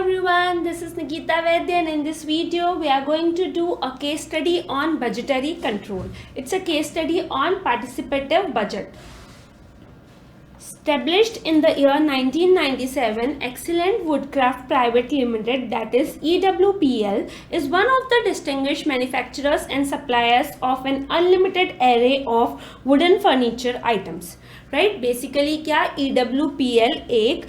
everyone, this is Nikita Vaidya and in this video we are going to do a case study on budgetary control. It's a case study on participative budget. Established in the year 1997, Excellent Woodcraft Private Limited, that is EWPL, is one of the distinguished manufacturers and suppliers of an unlimited array of wooden furniture items. Right? Basically क्या EWPL एक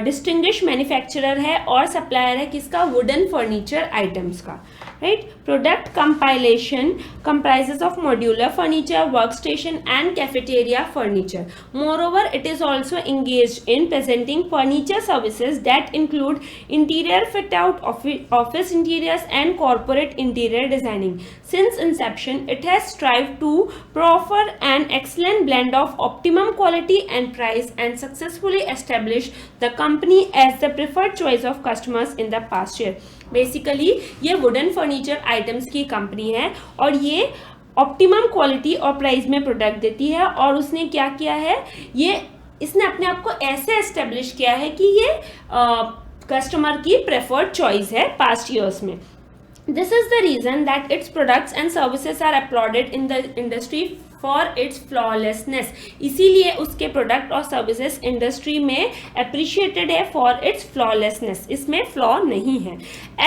distinguish manufacturer है और supplier है किसका, wooden furniture items का. Right. Product compilation comprises of modular furniture, workstation and cafeteria furniture. Moreover, it is also engaged in presenting furniture services that include interior fit out, office interiors and corporate interior designing. Since inception, it has strived to offer an excellent blend of optimum quality and price and successfully established the company as the preferred choice of customers in the past year. Basically ये wooden furniture items की company है और ये optimum quality और price में product देती है. और उसने क्या किया है, इसने अपने आप को ऐसे एस्टेब्लिश किया है कि ये कस्टमर की प्रेफर्ड चॉइस है पास्ट ईयर्स में. This is the reason that its products and services are applauded in the industry for its flawlessness. इसीलिए उसके प्रोडक्ट और सर्विसेज इंडस्ट्री में अप्रिशिएटेड है for its flawlessness. इसमें फ्लॉ नहीं है.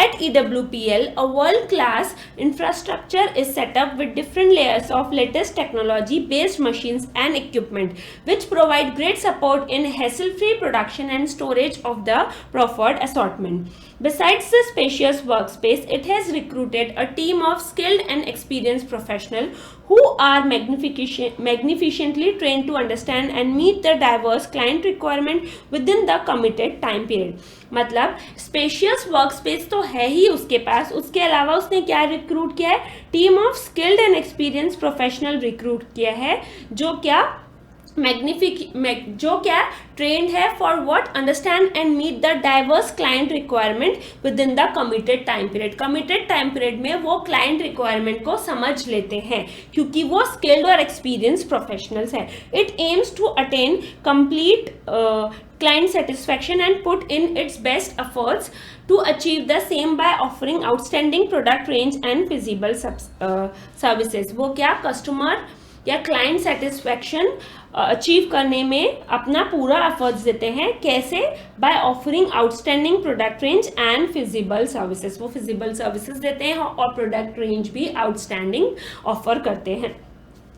At EWPL, a world-class infrastructure is set up with different layers of latest technology-based machines and equipment, which provide great support in hassle-free production and storage of the preferred assortment. Besides the spacious workspace, it has recruited a team of skilled and experienced professionals who are magnificently trained to understand and meet the diverse client requirement within the committed time period. मतलब spacious workspace तो है ही उसके पास, उसके अलावा उसने क्या recruit किया है, team of skilled and experience professional recruit किया है जो क्या ट्रेंड है for what, understand and meet the diverse client requirement within the committed time period. Committed time period में वो क्लाइंट रिक्वायरमेंट को समझ लेते हैं क्योंकि वो स्किल्ड और एक्सपीरियंस प्रोफेशनल्स हैं. It aims to attain complete client satisfaction and put in its best efforts to achieve the same by offering outstanding product range and feasible services. वो क्या कस्टमर या क्लाइंट सेटिस्फैक्शन अचीव करने में अपना पूरा efforts देते हैं. कैसे? By offering outstanding product range and feasible services. वो फिजिबल सर्विसेज देते हैं और प्रोडक्ट रेंज भी आउटस्टैंडिंग ऑफर करते हैं.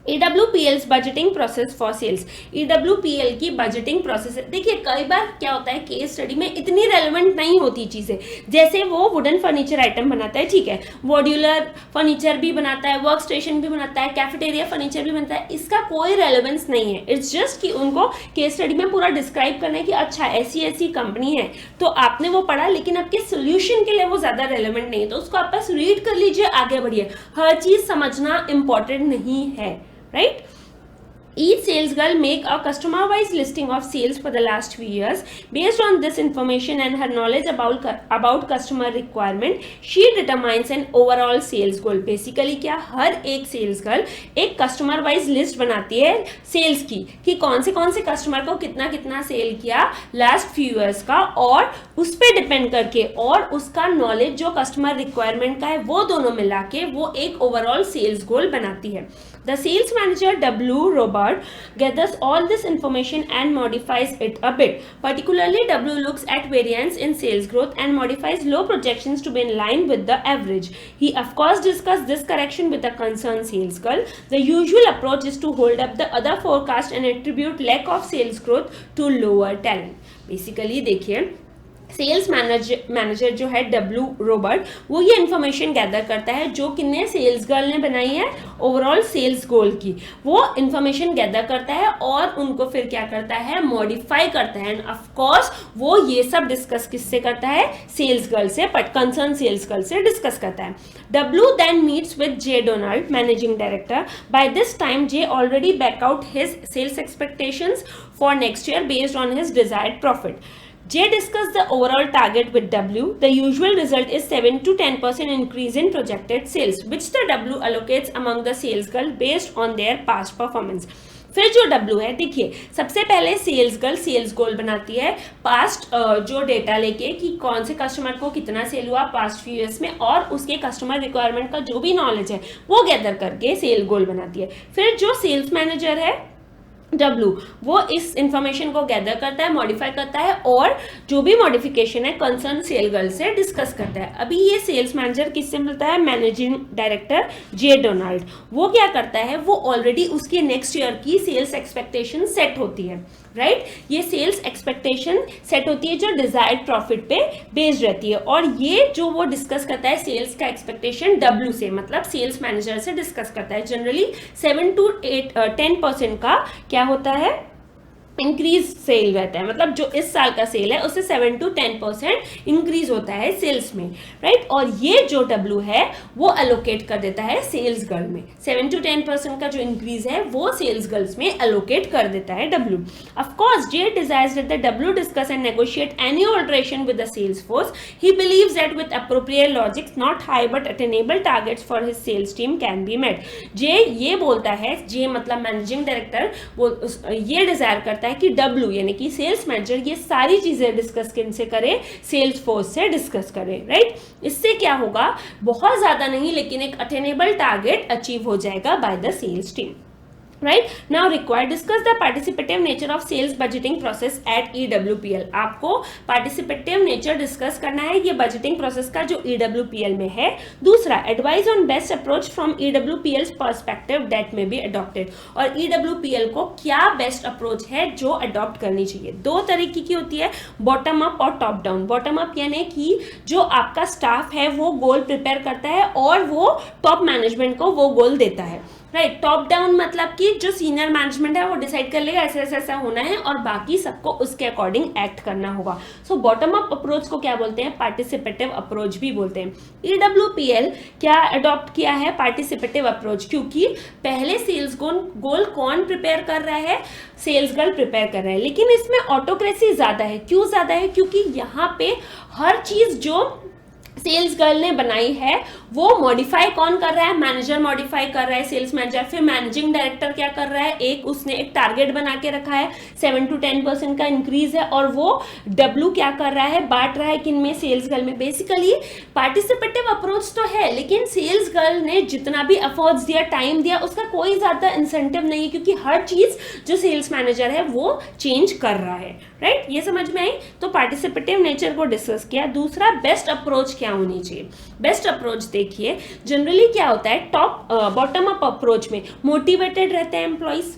EWPL's budgeting process for sales. EWPL की बजटिंग प्रोसेस, देखिए कई बार क्या होता है केस स्टडी में इतनी रेलेवेंट नहीं होती चीज़ें. जैसे वो वुडन फर्नीचर आइटम बनाता है, ठीक है, मॉड्यूलर फर्नीचर भी बनाता है, वर्क स्टेशन भी बनाता है, कैफेटेरिया फर्नीचर भी बनता है, इसका कोई रेलेवेंस नहीं है. इट्स जस्ट कि उनको केस स्टडी में पूरा डिस्क्राइब करना है कि अच्छा ऐसी ऐसी कंपनी है, तो आपने वो पढ़ा लेकिन आपके सोल्यूशन के लिए वो ज़्यादा रेलेवेंट नहीं है, तो उसको आप बस रीड कर लीजिए, आगे बढ़िए. हर चीज़ समझना इंपॉर्टेंट नहीं है. Right? Each sales girl make a customer-wise listing of sales for the last few years. Based on this information and her knowledge about customer requirement, she determines an overall sales goal. Basically क्या, हर एक sales girl एक customer-wise list बनाती है sales की कि कौन से customer को कितना कितना sale किया last few years का, और उस पर depend करके और उसका knowledge जो customer requirement का है वो दोनों मिला के वो एक overall sales goal बनाती है. The sales manager W. Robert gathers all this information and modifies it a bit. Particularly, W looks at variance in sales growth and modifies low projections to be in line with the average. He of course discusses this correction with the concerned sales girl. The usual approach is to hold up the other forecast and attribute lack of sales growth to lower talent. Basically, देखिए sales manager जो है W Robert, वो ये information gather करता है जो किन्ने sales girl ने बनाई है ओवरऑल सेल्स गोल की. वो इन्फॉर्मेशन गैदर करता है और उनको फिर क्या करता है, मॉडिफाई करता है. एंड ऑफ कोर्स वो ये सब डिस्कस किससे करता है, सेल्स गर्ल से, कंसर्न सेल्स गर्ल से डिस्कस करता है. W then meets with J Donald, managing director. By this time J already back out his sales expectations for next year based on his desired profit. J discussed the overall target with W. The usual result is 7 to 10% increase in projected sales, which the W allocates among the sales girl based on their past performance. फिर जो W है, देखिए सबसे पहले sales girl sales गोल बनाती है past जो data लेके कि कौन से कस्टमर को कितना सेल हुआ पास्ट फ्यू ईयर्स में, और उसके कस्टमर रिक्वायरमेंट का जो भी नॉलेज है वो गैदर करके सेल गोल बनाती है। फिर जो सेल्स मैनेजर है W, वो इस इंफॉर्मेशन को गैदर करता है, मॉडिफाई करता है, और जो भी मॉडिफिकेशन है कंसर्न सेल गर्ल से डिस्कस करता है। अभी ये सेल्स मैनेजर किससे मिलता है? मैनेजिंग डायरेक्टर जे डोनाल्ड। वो क्या करता है, वो ऑलरेडी उसके नेक्स्ट ईयर की सेल्स एक्सपेक्टेशन सेट होती है, राइट? ये सेल्स एक्सपेक्टेशन सेट होती है जो डिजायर्ड प्रॉफिट पे बेस्ड रहती है, और ये जो वो डिस्कस करता है सेल्स का एक्सपेक्टेशन W से, मतलब सेल्स मैनेजर से डिस्कस करता है। जनरली 7 to 10% का क्या होता है, इंक्रीज सेल रहता है, मतलब जो इस साल का सेल है उससे 7 to 10% इंक्रीज होता है सेल्स में, राइट? और ये जो W है वो एलोकेट कर देता है सेल्स गर्ल में। 7 to 10% का जो इंक्रीज है वो सेल्स गर्ल्स में एलोकेट कर देता है W। Of course J desires that the W discuss and negotiate any alteration with the sales force. He believes that with appropriate logic, not high but attainable targets for his sales team can be met. J ये बोलता है, J मतलब managing director, वो ये Dzire करता है कि W यानी कि सेल्स मैनेजर ये सारी चीजें डिस्कस किनसे करे, सेल्स फोर्स से डिस्कस करे, राइट? इससे क्या होगा, बहुत ज्यादा नहीं लेकिन एक अटेनेबल टारगेट अचीव हो जाएगा by the sales team. Right now required discuss the participative nature of sales budgeting process at EWPL। आपको participative nature discuss करना है ये budgeting process का जो EWPL में है। दूसरा advise on best approach from EWPL's perspective that may be adopted। और EWPL को क्या best approach है जो adopt करनी चाहिए। दो तरीके की होती है, bottom up और top down। bottom up यानी कि जो आपका स्टाफ है वो गोल प्रिपेयर करता है और वो टॉप मैनेजमेंट को वो गोल देता है, राइट? टॉप डाउन मतलब कि जो सीनियर मैनेजमेंट है वो डिसाइड कर लेगा ऐसा ऐसा होना है और बाकी सबको उसके अकॉर्डिंग एक्ट करना होगा। सो बॉटम अप अप्रोच को क्या बोलते हैं? पार्टिसिपेटिव अप्रोच भी बोलते हैं। EWPL क्या अडॉप्ट किया है? पार्टिसिपेटिव अप्रोच, क्योंकि पहले सेल्स गोल कौन प्रिपेयर कर रहा है? सेल्स गर्ल प्रिपेयर कर रहा है, लेकिन इसमें ऑटोक्रेसी ज्यादा है। क्यों ज्यादा है? क्योंकि यहाँ पे हर चीज जो सेल्स गर्ल ने बनाई है वो मॉडिफाई कौन कर रहा है? मैनेजर मॉडिफाई कर रहा है, सेल्स मैनेजर। फिर मैनेजिंग डायरेक्टर क्या कर रहा है? उसने एक टारगेट बना के रखा है, 7 to 10% का इंक्रीज है, और वो W क्या कर रहा है? बांट रहा है किन में? सेल्स गर्ल में। बेसिकली पार्टिसिपेटिव अप्रोच तो है, लेकिन सेल्स गर्ल ने जितना भी एफर्ट्स दिया, टाइम दिया, उसका कोई ज्यादा इंसेंटिव नहीं है, क्योंकि हर चीज जो सेल्स मैनेजर है वो चेंज कर रहा है, राइट? ये समझ में आई? तो पार्टिसिपेटिव नेचर को डिस्कस किया। दूसरा बेस्ट अप्रोच क्या होनी चाहिए? बेस्ट अप्रोच देखिए जनरली क्या होता है, टॉप बॉटम अप अप्रोच में मोटिवेटेड रहते हैं employees,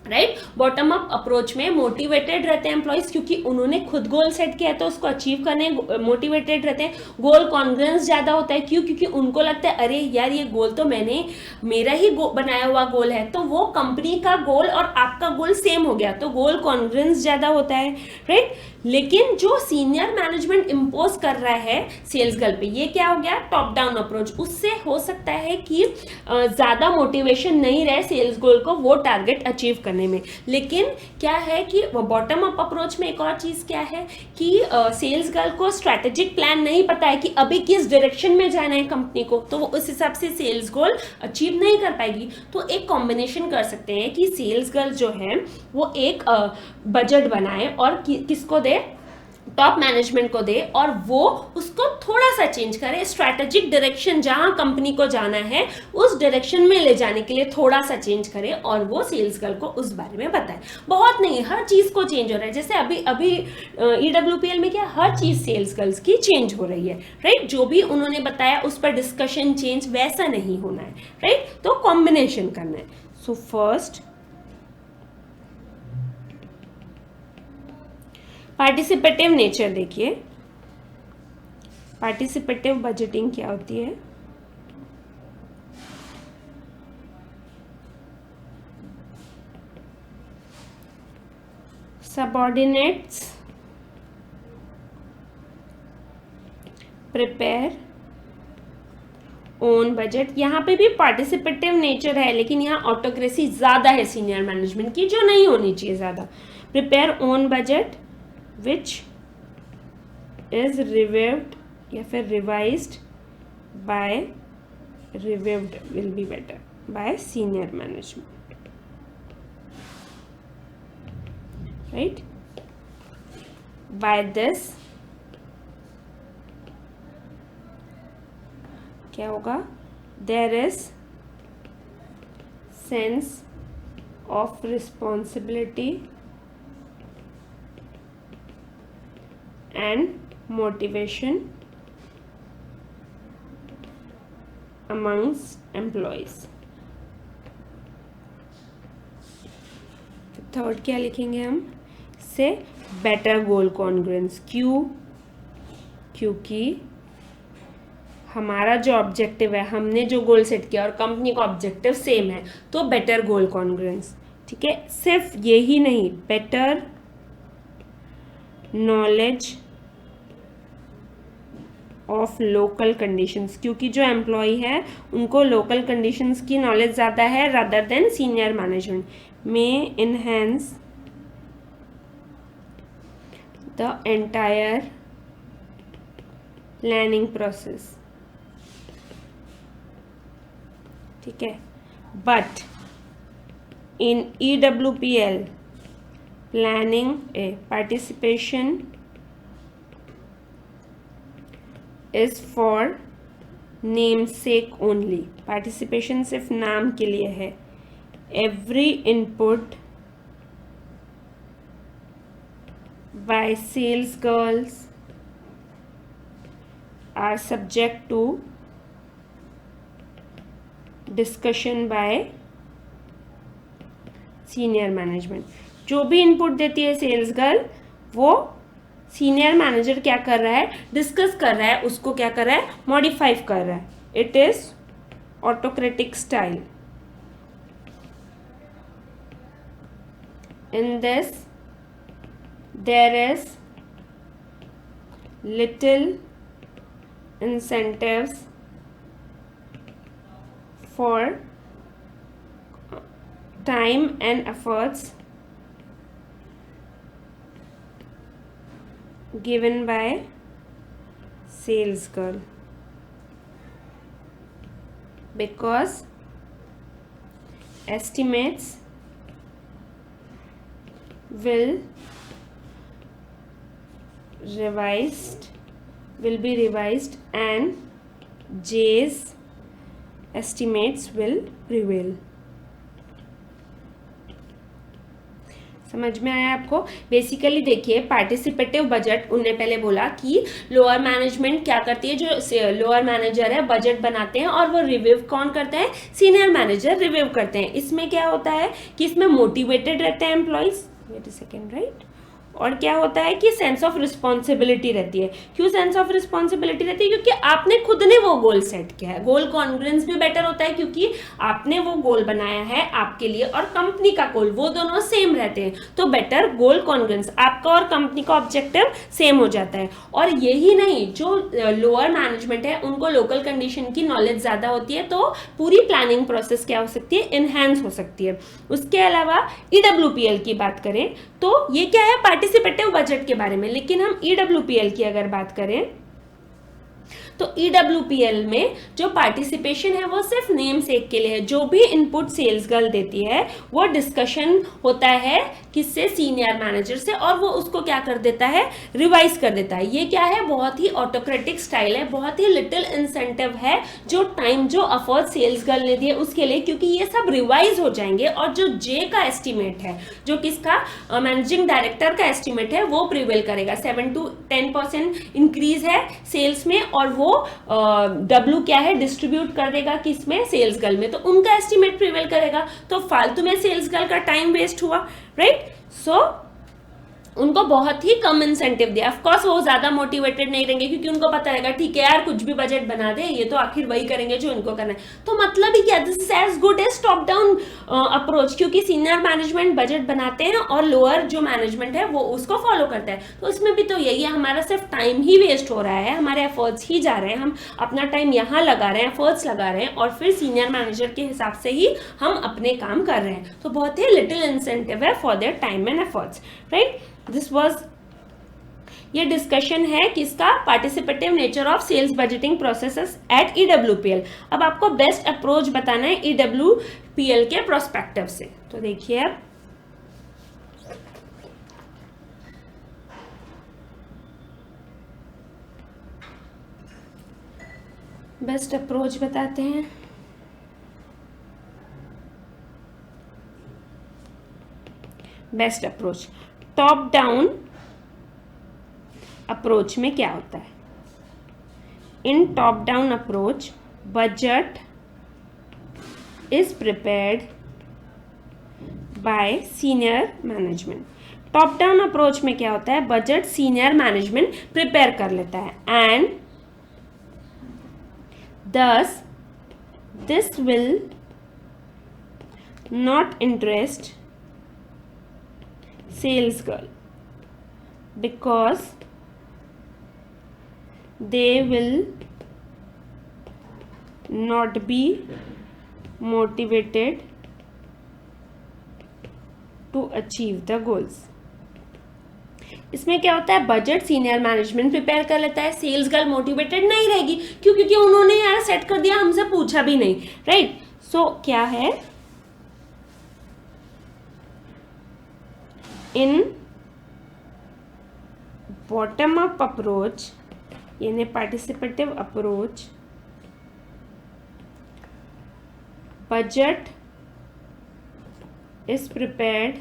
right? Bottom up approach में मोटिवेटेड रहते हैं एम्प्लॉइज क्योंकि उन्होंने खुद गोल सेट किया है तो उसको अचीव करने मोटिवेटेड रहते हैं। गोल कॉन्ग्रेंस ज्यादा होता है, क्यों? क्योंकि उनको लगता है अरे यार ये गोल तो मेरा ही बनाया हुआ गोल है, तो वो कंपनी का गोल और आपका गोल सेम हो गया, तो गोल कॉन्ग्रेंस ज्यादा होता है, राइट? लेकिन जो सीनियर मैनेजमेंट इम्पोज कर रहा है सेल्स गर्ल पे, ये क्या हो गया? Top down approach. उससे हो सकता है कि ज्यादा मोटिवेशन नहीं रहे सेल्स गोल को वो टारगेट अचीव करने में। लेकिन क्या है कि बॉटम अप अप्रोच में एक और चीज क्या है कि सेल्स गर्ल को स्ट्रेटेजिक प्लान नहीं पता है कि अभी किस डायरेक्शन में जाना है कंपनी को, तो वो उस हिसाब से सेल्स गोल अचीव नहीं कर पाएगी। तो एक कॉम्बिनेशन कर सकते हैं कि सेल्स गर्ल जो है वो एक बजट बनाए और किसको दे? टॉप मैनेजमेंट को दे, और वो उसको थोड़ा सा चेंज करे, स्ट्रैटेजिक डायरेक्शन जहां कंपनी को जाना है उस डायरेक्शन में ले जाने के लिए थोड़ा सा चेंज करे, और वो सेल्स गर्ल को उस बारे में बताए। बहुत नहीं, हर चीज को चेंज हो रहा है। जैसे अभी EWPL में क्या हर चीज सेल्स गर्ल्स की चेंज हो रही है, राइट? जो भी उन्होंने बताया उस पर डिस्कशन चेंज वैसा नहीं होना है, राइट? तो कॉम्बिनेशन करना है। सो फर्स्ट पार्टिसिपेटिव नेचर देखिए, पार्टिसिपेटिव बजटिंग क्या होती है? Subordinates prepare own budget. यहाँ पे भी पार्टिसिपेटिव नेचर है, लेकिन यहाँ ऑटोक्रेसी ज्यादा है सीनियर मैनेजमेंट की, जो नहीं होनी चाहिए ज्यादा। Prepare own budget which is reviewed या फिर revised by reviewed will be better by senior management। Right. By this क्या होगा, there is sense of responsibility and motivation amongst employees. Third क्या लिखेंगे हम से, बेटर गोल कॉन्ग्रुएंस. क्यों? क्योंकि हमारा जो ऑब्जेक्टिव है, हमने जो गोल सेट किया और कंपनी का ऑब्जेक्टिव सेम है, तो बेटर गोल कॉन्ग्रुएंस. ठीक है. सिर्फ यही नहीं, better knowledge of local conditions, क्योंकि जो एम्प्लॉय है उनको लोकल कंडीशंस की नॉलेज ज़्यादा है रादर देन सीनियर मैनेजमेंट, में enhance the entire planning process. ठीक है. But in EWPL planning participation is for namesake only. Participation सिर्फ नाम के लिए है. Every input by sales girls are subject to discussion by senior management. जो भी इनपुट देती है सेल्स गर्ल, वो सीनियर मैनेजर क्या कर रहा है, डिस्कस कर रहा है, उसको क्या कर रहा है, मॉडिफाई कर रहा है. It is autocratic style. In this there is little incentives for time and efforts given by sales girl, because estimates will be revised and J's estimates will prevail. समझ में आया आपको? बेसिकली देखिए, पार्टिसिपेटिव बजट, उन्होंने पहले बोला कि lower management क्या करती है, जो लोअर मैनेजर है बजट बनाते हैं और वो रिव्यू कौन करते हैं, सीनियर मैनेजर रिव्यू करते हैं. इसमें क्या होता है कि इसमें मोटिवेटेड रहते हैं employees. Wait a second, right. और क्या होता है कि सेंस ऑफ रिस्पॉन्सिबिलिटी रहती है. क्यों सेंस ऑफ रिस्पॉन्सिबिलिटी रहती है? क्योंकि आपने खुद ने वो गोल सेट किया है. गोल कॉन्ग्रुएंस भी बेटर होता है क्योंकि आपने वो गोल बनाया है आपके लिए और कंपनी का गोल, वो दोनों सेम रहते हैं. तो बेटर गोल कॉन्ग्रुएंस, आपका और कंपनी का ऑब्जेक्टिव सेम हो जाता है. और यही नहीं, जो लोअर मैनेजमेंट है उनको लोकल कंडीशन की नॉलेज ज़्यादा होती है, तो पूरी प्लानिंग प्रोसेस क्या हो सकती है, इनहेंस हो सकती है. उसके अलावा EWPL की बात करें तो ये क्या है, पार्टिसिपेटिव बजट के बारे में. लेकिन हम EWPL की अगर बात करें तो EWPL में जो पार्टिसिपेशन है वो सिर्फ नेम सेक के लिए है. जो भी इनपुट सेल्स गर्ल देती है वो डिस्कशन होता है किससे, सीनियर मैनेजर से, और वो उसको क्या कर देता है, रिवाइज कर देता है. ये क्या है, बहुत ही ऑटोक्रेटिक स्टाइल है, बहुत ही लिटिल इंसेंटिव है जो टाइम, जो एफर्ट सेल्स गर्ल ने दिए उसके लिए, क्योंकि ये सब रिवाइज हो जाएंगे. और जो J का एस्टिमेट है, जो किसका, मैनेजिंग डायरेक्टर का एस्टिमेट है, वो प्रिवेल करेगा. 7 to 10% इंक्रीज है सेल्स में, और वो W क्या है, डिस्ट्रीब्यूट कर देगा किसमें, सेल्स गर्ल में. तो उनका एस्टिमेट प्रिवेल करेगा. तो फालतू में सेल्स गर्ल का टाइम वेस्ट हुआ, राइट. सो उनको बहुत ही कम इंसेंटिव दिया. ऑफ कोर्स वो ज्यादा मोटिवेटेड नहीं रहेंगे क्योंकि उनको पता रहेगा ठीक है यार, कुछ भी बजट बना दे, ये तो आखिर वही करेंगे जो इनको करना है. तो मतलब ही क्या, this is as good as top down approach, क्योंकि सीनियर मैनेजमेंट बजट बनाते हैं और लोअर जो मैनेजमेंट है वो उसको फॉलो करता है. तो इसमें भी तो यही है, हमारा सिर्फ टाइम ही वेस्ट हो रहा है, हमारे एफर्ट्स ही जा रहे हैं, हम अपना टाइम यहाँ लगा रहे हैं, एफर्ट्स लगा रहे हैं, और फिर सीनियर मैनेजर के हिसाब से ही हम अपने काम कर रहे हैं. तो बहुत ही लिटिल इंसेंटिव है for their time and efforts, right. This was, ये डिस्कशन है किसका, participative nature of sales budgeting processes at EWPL. अब आपको बेस्ट अप्रोच बताना है EWPL के प्रोस्पेक्टिव से. तो देखिए अब बेस्ट अप्रोच बताते हैं। Best approach, top down approach में क्या होता है? In top down approach budget is prepared by senior management. Top down approach में क्या होता है? बजट सीनियर मैनेजमेंट प्रिपेयर कर लेता है and thus this will not interest sales girl because they will not be motivated to achieve the goals। इसमें क्या होता है? बजट सीनियर मैनेजमेंट प्रिपेयर कर लेता है, सेल्स गर्ल मोटिवेटेड नहीं रहेगी। क्यों? क्योंकि उन्होंने यार सेट कर दिया, हमसे पूछा भी नहीं, राइट? सो क्या है? इन बॉटम अप अप्रोच यानी participative approach budget is prepared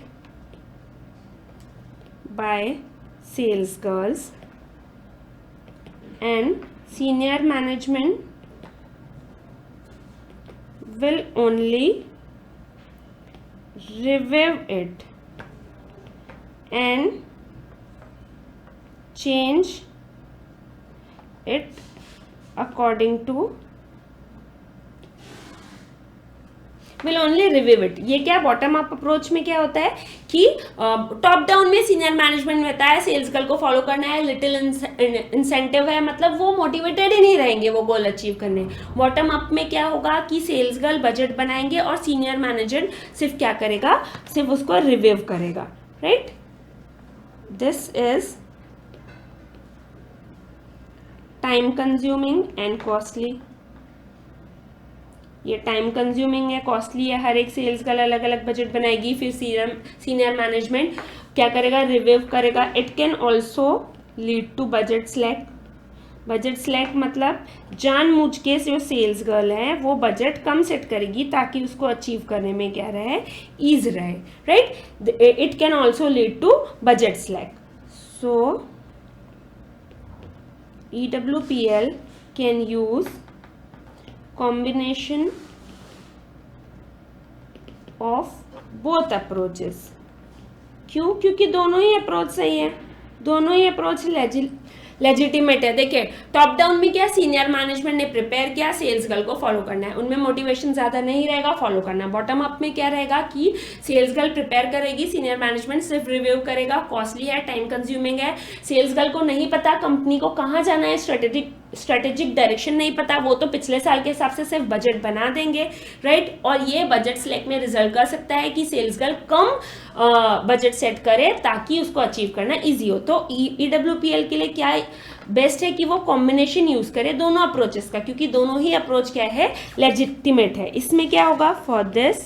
by sales girls and senior management will only review it and change it according to will only review it। ये क्या बॉटम अप अप्रोच में क्या होता है कि टॉप डाउन में senior management में है सेल्स गर्ल को फॉलो करना है, लिटिल इंसेंटिव है, मतलब वो मोटिवेटेड ही नहीं रहेंगे वो गोल अचीव करने। बॉटम अप में क्या होगा कि सेल्स गर्ल बजट बनाएंगे और सीनियर मैनेजर सिर्फ क्या करेगा? सिर्फ उसको रिव्यू करेगा, right? This is time consuming and costly. ये टाइम कंज्यूमिंग है, कॉस्टली है। हर एक सेल्स गर्ल अलग अलग बजट बनाएगी, फिर सीनियर मैनेजमेंट क्या करेगा? रिव्यू करेगा। It can also lead to budget slack. Budget slack मतलब जानबूझ के जो सेल्स गर्ल है वो बजट कम सेट करेगी ताकि उसको अचीव करने में क्या रहे? ईज रहे, right? It can also lead to budget slack. So EWPL can use combination of both approaches। क्यों? क्योंकि दोनों ही अप्रोच सही है, दोनों ही अप्रोच लेजिटिमेट है। देखिए टॉप डाउन में क्या सीनियर मैनेजमेंट ने प्रिपेयर किया, सेल्स गर्ल को फॉलो करना है, उनमें मोटिवेशन ज्यादा नहीं रहेगा फॉलो करना। बॉटम अप में क्या रहेगा कि सेल्स गर्ल प्रिपेयर करेगी, सीनियर मैनेजमेंट सिर्फ रिव्यू करेगा, कॉस्टली है, टाइम कंज्यूमिंग है, सेल्स गर्ल को नहीं पता कंपनी को कहाँ जाना है, स्ट्रेटेजिक डायरेक्शन नहीं पता, वो तो पिछले साल के हिसाब से सिर्फ बजट बना देंगे, राइट? और ये बजट सिलेक्ट में रिजल्ट कर सकता है कि सेल्स गर्ल कम बजट सेट करे ताकि उसको अचीव करना इजी हो। तो EWPL के लिए क्या बेस्ट है कि वो कॉम्बिनेशन यूज करे दोनों अप्रोचेस का, क्योंकि दोनों ही अप्रोच क्या है? लेजिटिमेट है। इसमें क्या होगा? For this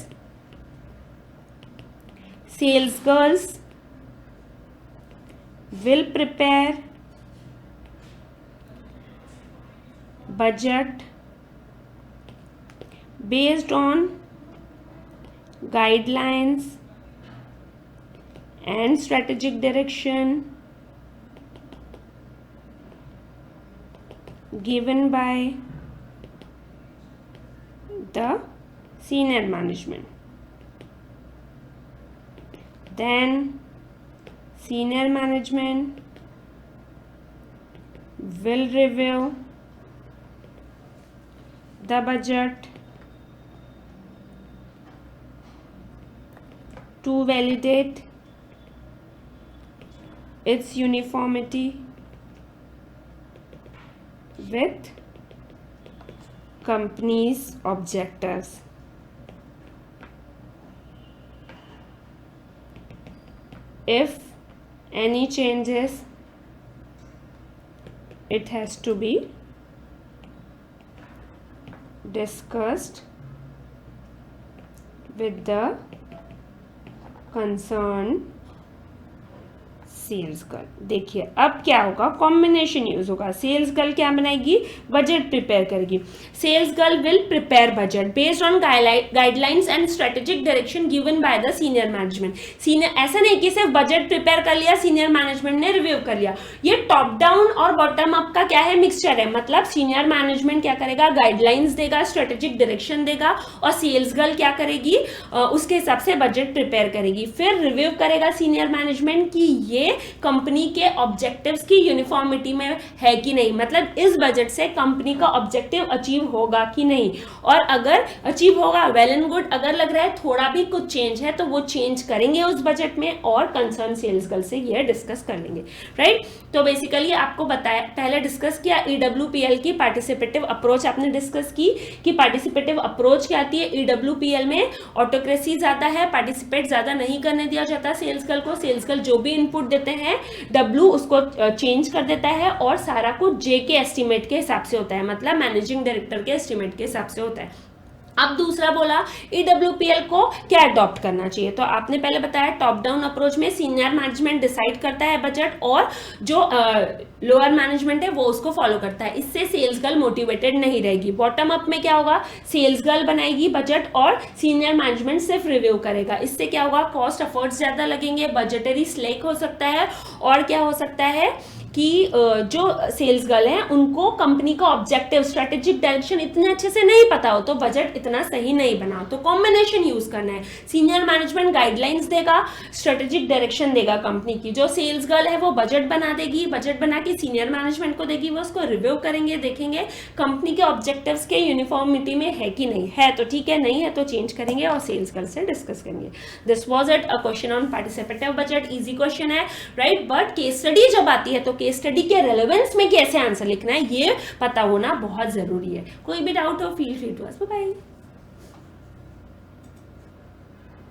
sales girls will prepare budget based on guidelines and strategic direction given by the senior management। then senior management will review the budget to validate its uniformity with company's objectives। If any changes, it has to be discussed with the concerned sales girl. देखिए अब क्या होगा, combination use होगा। Sales girl क्या बनाएगी, budget prepare करेगी। Sales girl will prepare budget based on guidelines and strategic direction given by the senior management. Senior, ऐसा नहीं कि सिर्फ बजट प्रिपेयर कर लिया, सीनियर मैनेजमेंट ने रिव्यू कर लिया। ये टॉप डाउन और बॉटम अप का क्या है, मिक्सचर है। मतलब सीनियर मैनेजमेंट क्या करेगा, गाइडलाइंस देगा, स्ट्रेटेजिक डायरेक्शन देगा, और सेल्स गर्ल क्या करेगी, उसके हिसाब से बजट प्रिपेयर करेगी। फिर रिव्यू करेगा सीनियर मैनेजमेंट कि ये कंपनी के ऑब्जेक्टिव्स की यूनिफॉर्मिटी में है कि नहीं, मतलब इस बजट से कंपनी का ऑब्जेक्टिव अचीव होगा कि नहीं, और अगर अचीव होगा वेल एंड गुड, अगर लग रहा है थोड़ा भी कुछ चेंज है तो वो चेंज करेंगे उस बजट में और कंसर्न सेल्स गर्ल से ये डिस्कस कर लेंगे, राइट। तो बेसिकली आपको बताया, पहले डिस्कस किया EWPL की पार्टिसिपेटिव अप्रोच आपने डिस्कस की कि पार्टिसिपेटिव अप्रोच क्या आती है। EWPL में ऑटोक्रेसी ज्यादा है, पार्टिसिपेट ज्यादा नहीं करने दिया जाता सेल्स गर्ल को। सेल्स गर्ल जो भी इनपुट देते हैं W उसको चेंज कर देता है और सारा कुछ J के एस्टिमेट के हिसाब से होता है, मतलब मैनेजिंग डायरेक्टर के एस्टिमेट के हिसाब से होता है। अब दूसरा बोला EWPL को क्या अडॉप्ट करना चाहिए, तो आपने पहले बताया टॉप डाउन अप्रोच में सीनियर मैनेजमेंट डिसाइड करता है बजट और जो लोअर मैनेजमेंट है वो उसको फॉलो करता है। इससे सेल्स गर्ल मोटिवेटेड नहीं रहेगी। बॉटम अप में क्या होगा, सेल्स गर्ल बनाएगी बजट और सीनियर मैनेजमेंट सिर्फ रिव्यू करेगा। इससे क्या होगा, कॉस्ट एफर्ट्स ज्यादा लगेंगे, बजटरी स्लेक हो सकता है, और क्या हो सकता है कि जो सेल्स गर्ल हैं उनको कंपनी का ऑब्जेक्टिव, स्ट्रेटेजिक डायरेक्शन इतने अच्छे से नहीं पता हो, तो बजट इतना सही नहीं बना। तो कॉम्बिनेशन यूज करना है। सीनियर मैनेजमेंट गाइडलाइंस देगा, स्ट्रेटेजिक डायरेक्शन देगा कंपनी की। जो सेल्स गर्ल है वो बजट बना देगी, बजट बना के सीनियर मैनेजमेंट को देगी, वो उसको रिव्यू करेंगे, देखेंगे कंपनी के ऑब्जेक्टिव्स के यूनिफॉर्मिटी में है कि नहीं है, तो ठीक है, नहीं है तो चेंज करेंगे और सेल्स गर्ल से डिस्कस करेंगे। This was it, a question on participative budget. Easy question है, राइट, बट केस स्टडी जब आती है तो केस स्टडी के रेलेवेंस में कैसे आंसर लिखना है ये पता होना बहुत जरूरी है। कोई भी डाउट हो feel free to ask. Bye bye.